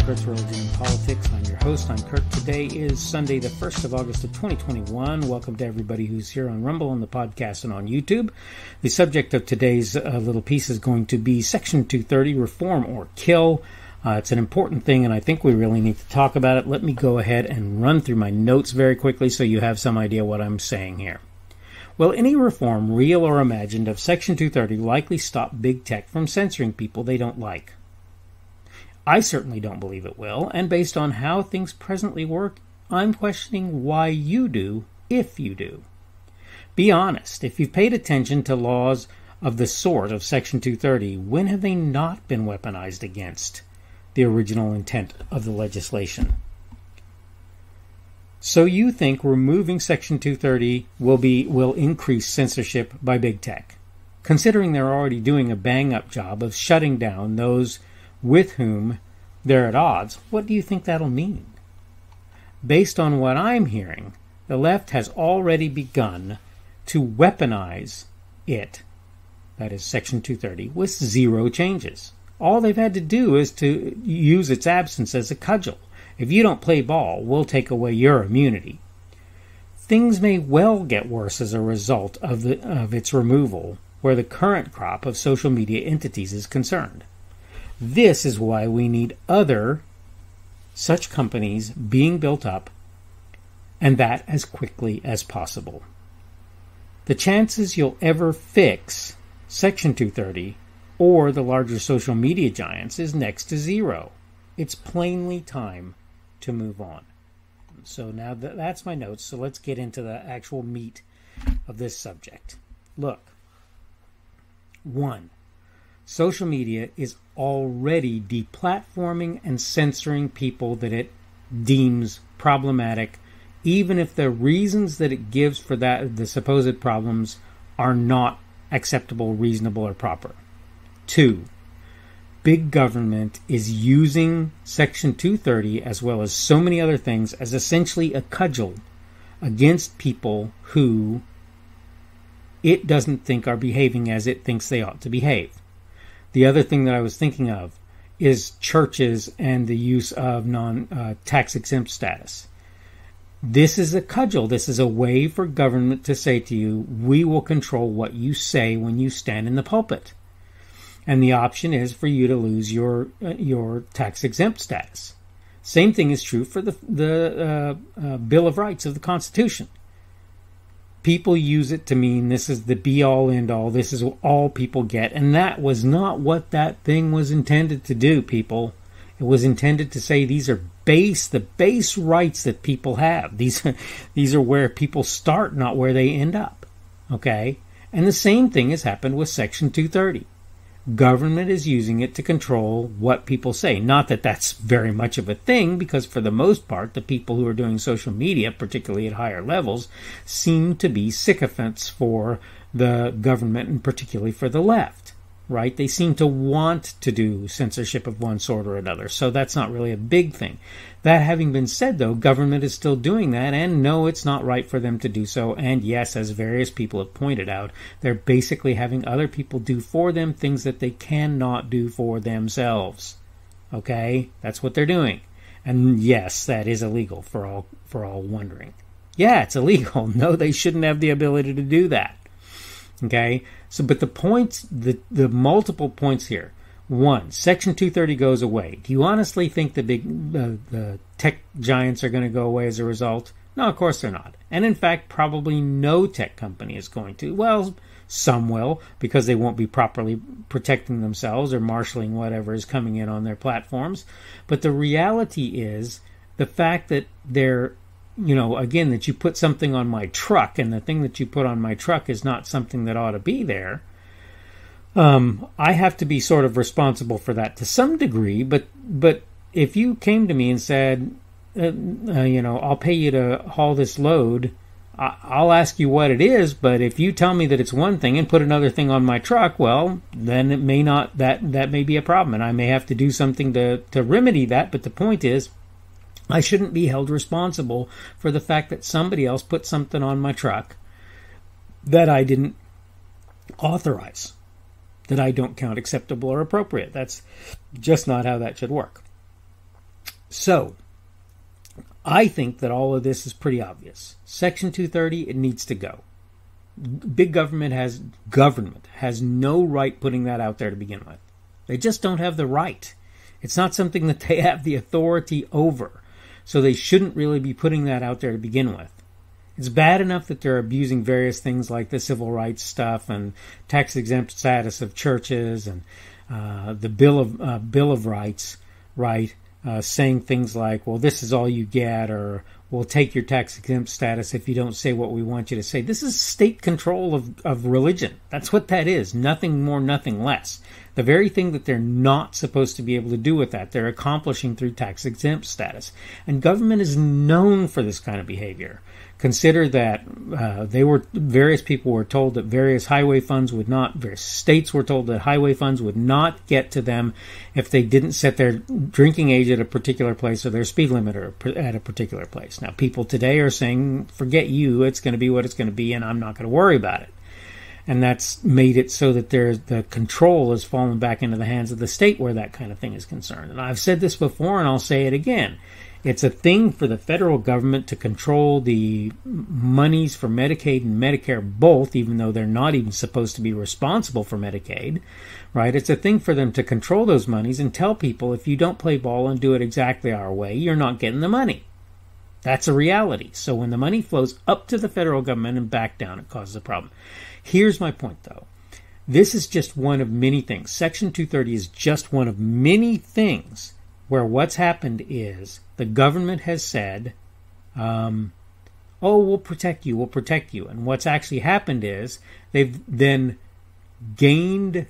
Kurt's Religion and Politics. I'm your host. I'm Kurt. Today is Sunday, the 1st of August of 2021. Welcome to everybody who's here on Rumble, on the podcast, and on YouTube. The subject of today's little piece is going to be Section 230, Reform or Kill. It's an important thing, and I think we really need to talk about it. Let me go ahead and run through my notes very quickly so you have some idea what I'm saying here. Well, any reform, real or imagined, of Section 230 likely stop big tech from censoring people they don't like. I certainly don't believe it will, and based on how things presently work, I'm questioning why you do, if you do. Be honest, if you've paid attention to laws of the sort of Section 230, when have they not been weaponized against the original intent of the legislation? So you think removing Section 230 will increase censorship by big tech, considering they're already doing a bang-up job of shutting down those with whom they're at odds? What do you think that'll mean? Based on what I'm hearing, the left has already begun to weaponize it, that is Section 230, with zero changes. All they've had to do is to use its absence as a cudgel. If you don't play ball, we'll take away your immunity. Things may well get worse as a result of its removal, where the current crop of social media entities is concerned. This is why we need other such companies being built up, and that as quickly as possible. The chances you'll ever fix Section 230 or the larger social media giants is next to zero. It's plainly time to move on. So now that's my notes, so let's get into the actual meat of this subject. Look, 1. Social media is already deplatforming and censoring people that it deems problematic, even if the reasons that it gives for that, the supposed problems, are not acceptable, reasonable, or proper. 2. Big government is using Section 230, as well as so many other things, as essentially a cudgel against people who it doesn't think are behaving as it thinks they ought to behave. The other thing that I was thinking of is churches and the use of non-tax exempt status. This is a cudgel. This is a way for government to say to you, we will control what you say when you stand in the pulpit. And the option is for you to lose your tax exempt status. Same thing is true for the Bill of Rights of the Constitution. People use it to mean this is the be-all, end-all, this is all people get. And that was not what that thing was intended to do, people. It was intended to say these are the base rights that people have. These are where people start, not where they end up. Okay? And the same thing has happened with Section 230. Government is using it to control what people say. Not that that's very much of a thing, because for the most part, the people who are doing social media, particularly at higher levels, seem to be sycophants for the government and particularly for the left, right? They seem to want to do censorship of one sort or another, so that's not really a big thing. That having been said, though, government is still doing that, and no, it's not right for them to do so. And yes, as various people have pointed out, they're basically having other people do for them things that they cannot do for themselves. Okay? That's what they're doing. And yes, that is illegal for all wondering. Yeah, it's illegal. No, they shouldn't have the ability to do that. Okay? So, but the points, the multiple points here. 1, Section 230 goes away. Do you honestly think the tech giants are going to go away as a result? No, of course they're not. And in fact, probably no tech company is going to. Well, some will, because they won't be properly protecting themselves or marshaling whatever is coming in on their platforms. But the reality is the fact that they're, again, that you put something on my truck, and the thing that you put on my truck is not something that ought to be there. I have to be sort of responsible for that to some degree, but if you came to me and said, I'll pay you to haul this load, I'll ask you what it is, but if you tell me that it's one thing and put another thing on my truck, well, then it may not, that may be a problem, and I may have to do something to remedy that. But the point is, I shouldn't be held responsible for the fact that somebody else put something on my truck that I didn't authorize, that I don't count acceptable or appropriate. That's just not how that should work. So, I think that all of this is pretty obvious. Section 230, it needs to go. Big government has no right putting that out there to begin with. They just don't have the right. It's not something that they have the authority over. So they shouldn't really be putting that out there to begin with. It's bad enough that they're abusing various things like the civil rights stuff and tax-exempt status of churches and the Bill of Rights, right? Saying things like, well, this is all you get, or we'll take your tax-exempt status if you don't say what we want you to say. This is state control of religion. That's what that is. Nothing more, nothing less. The very thing that they're not supposed to be able to do with that, they're accomplishing through tax-exempt status. And government is known for this kind of behavior. Consider that various people were told that various states were told that highway funds would not get to them if they didn't set their drinking age at a particular place or their speed limit at a particular place. Now, people today are saying, forget you, it's going to be what it's going to be, and I'm not going to worry about it. And that's made it so that the control has fallen back into the hands of the state where that kind of thing is concerned. And I've said this before, and I'll say it again. It's a thing for the federal government to control the monies for Medicaid and Medicare both, even though they're not even supposed to be responsible for Medicaid, right? It's a thing for them to control those monies and tell people, if you don't play ball and do it exactly our way, you're not getting the money. That's a reality. So when the money flows up to the federal government and back down, it causes a problem. Here's my point, though. This is just one of many things. Section 230 is just one of many things where what's happened is the government has said, we'll protect you. And what's actually happened is they've then gained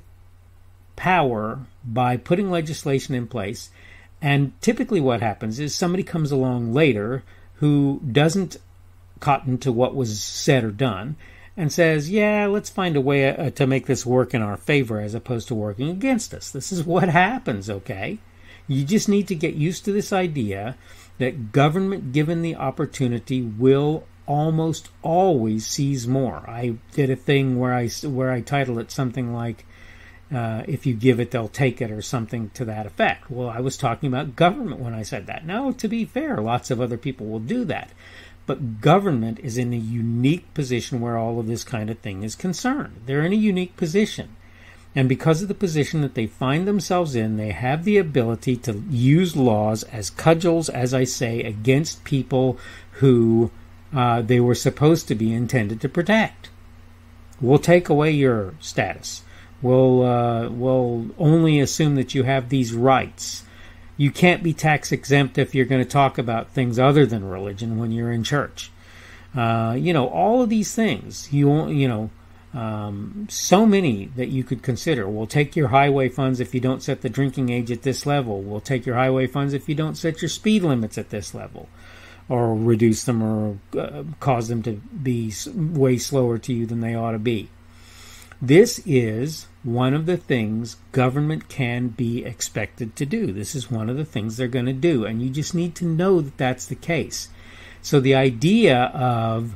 power by putting legislation in place. And typically what happens is somebody comes along later who doesn't cotton to what was said or done and says, yeah, let's find a way to make this work in our favor as opposed to working against us. This is what happens, okay? You just need to get used to this idea that government, given the opportunity, will almost always seize more. I did a thing where I titled it something like, if you give it, they'll take it, or something to that effect. Well, I was talking about government when I said that. Now, to be fair, lots of other people will do that. But government is in a unique position where all of this kind of thing is concerned. They're in a unique position. And because of the position that they find themselves in, they have the ability to use laws as cudgels, as I say, against people who they were supposed to be intended to protect. We'll take away your status. We'll only assume that you have these rights. You can't be tax exempt if you're going to talk about things other than religion when you're in church. All of these things. So many that you could consider. We'll take your highway funds if you don't set the drinking age at this level. We'll take your highway funds if you don't set your speed limits at this level, or reduce them, or cause them to be way slower to you than they ought to be. This is one of the things government can be expected to do. This is one of the things they're going to do, and you just need to know that that's the case. So the idea of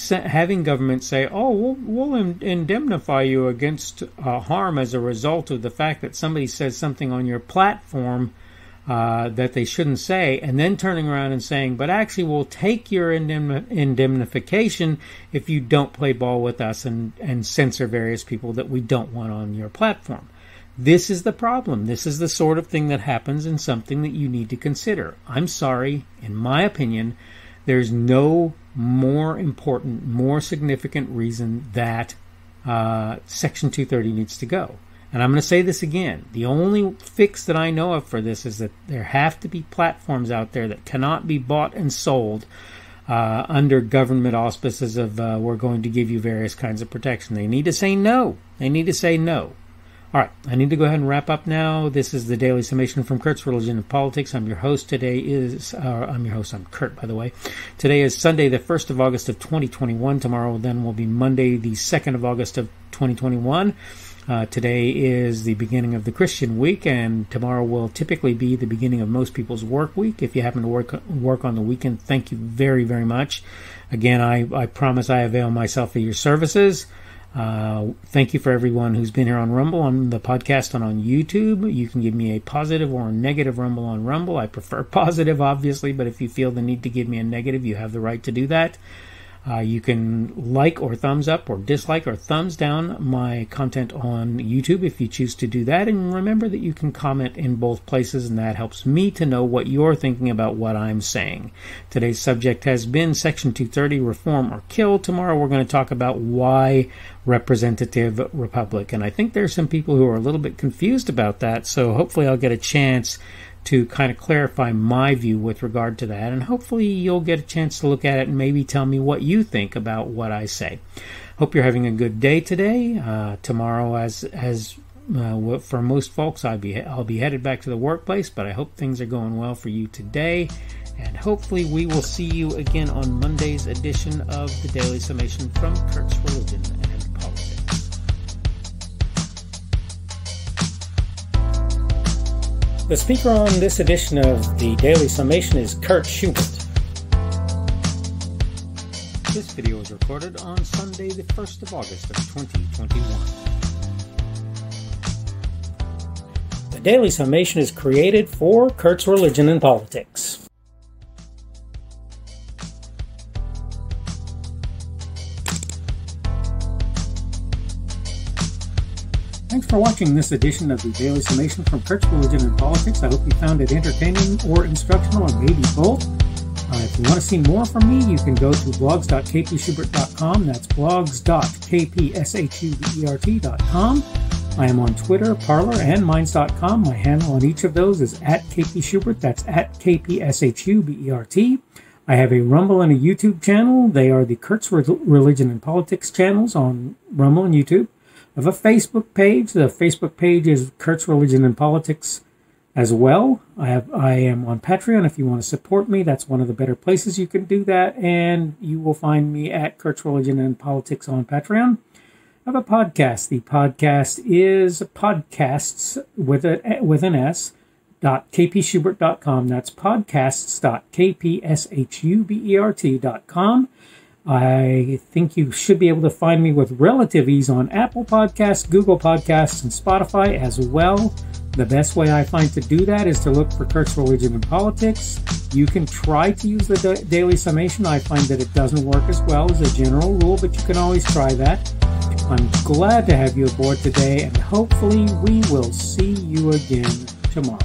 having government say, we'll indemnify you against harm as a result of the fact that somebody says something on your platform that they shouldn't say, and then turning around and saying, but actually we'll take your indemnification if you don't play ball with us and censor various people that we don't want on your platform. This is the problem. This is the sort of thing that happens, and something that you need to consider. I'm sorry, in my opinion, there's no more important, more significant reason that Section 230 needs to go. And I'm going to say this again. The only fix that I know of for this is that there have to be platforms out there that cannot be bought and sold under government auspices of we're going to give you various kinds of protection. They need to say no. They need to say no. All right, I need to go ahead and wrap up now. This is the Daily Summation from Kurt's Religion and Politics. I'm your host. I'm Kurt, by the way. Today is Sunday, the 1st of August of 2021. Tomorrow then will be Monday, the 2nd of August of 2021. Today is the beginning of the Christian week, and tomorrow will typically be the beginning of most people's work week. If you happen to work on the weekend, thank you very, very much. Again, I promise I avail myself of your services. Thank you for everyone who's been here on Rumble, on the podcast, and on YouTube. You can give me a positive or a negative Rumble on Rumble. I prefer positive, obviously, but if you feel the need to give me a negative, you have the right to do that. You can like or thumbs up or dislike or thumbs down my content on YouTube if you choose to do that. And remember that you can comment in both places, and that helps me to know what you're thinking about what I'm saying. Today's subject has been Section 230, Reform or Kill. Tomorrow we're going to talk about why representative republic. And I think there's some people who are a little bit confused about that, so hopefully I'll get a chance to kind of clarify my view with regard to that, and hopefully you'll get a chance to look at it and maybe tell me what you think about what I say. Hope you're having a good day today. Tomorrow, as for most folks, I'll be headed back to the workplace, but I hope things are going well for you today, and hopefully we will see you again on Monday's edition of the Daily Summation from Kurt's Religion and Politics. The speaker on this edition of the Daily Summation is Kurt Schubert. This video was recorded on Sunday, the 1st of August of 2021. The Daily Summation is created for Kurt's Religion and Politics. Thanks for watching this edition of the Daily Summation from Kurt's Religion and Politics. I hope you found it entertaining or instructional, or maybe both. If you want to see more from me, you can go to blogs.kpschubert.com. That's blogs.kpschubert.com. I am on Twitter, Parler, and Minds.com. My handle on each of those is @kpschubert. That's @kpschubert. I have a Rumble and a YouTube channel. They are the Kurt's Religion and Politics channels on Rumble and YouTube. I have a Facebook page. The Facebook page is Kurt's Religion and Politics as well. I am on Patreon. If you want to support me, that's one of the better places you can do that. And you will find me at Kurt's Religion and Politics on Patreon. I have a podcast. The podcast is podcasts with an S, .kpschubert.com. That's podcasts.kpschubert.com. I think you should be able to find me with relative ease on Apple Podcasts, Google Podcasts, and Spotify as well. The best way I find to do that is to look for Kurt's Religion and Politics. You can try to use the Daily Summation. I find that it doesn't work as well as a general rule, but you can always try that. I'm glad to have you aboard today, and hopefully we will see you again tomorrow.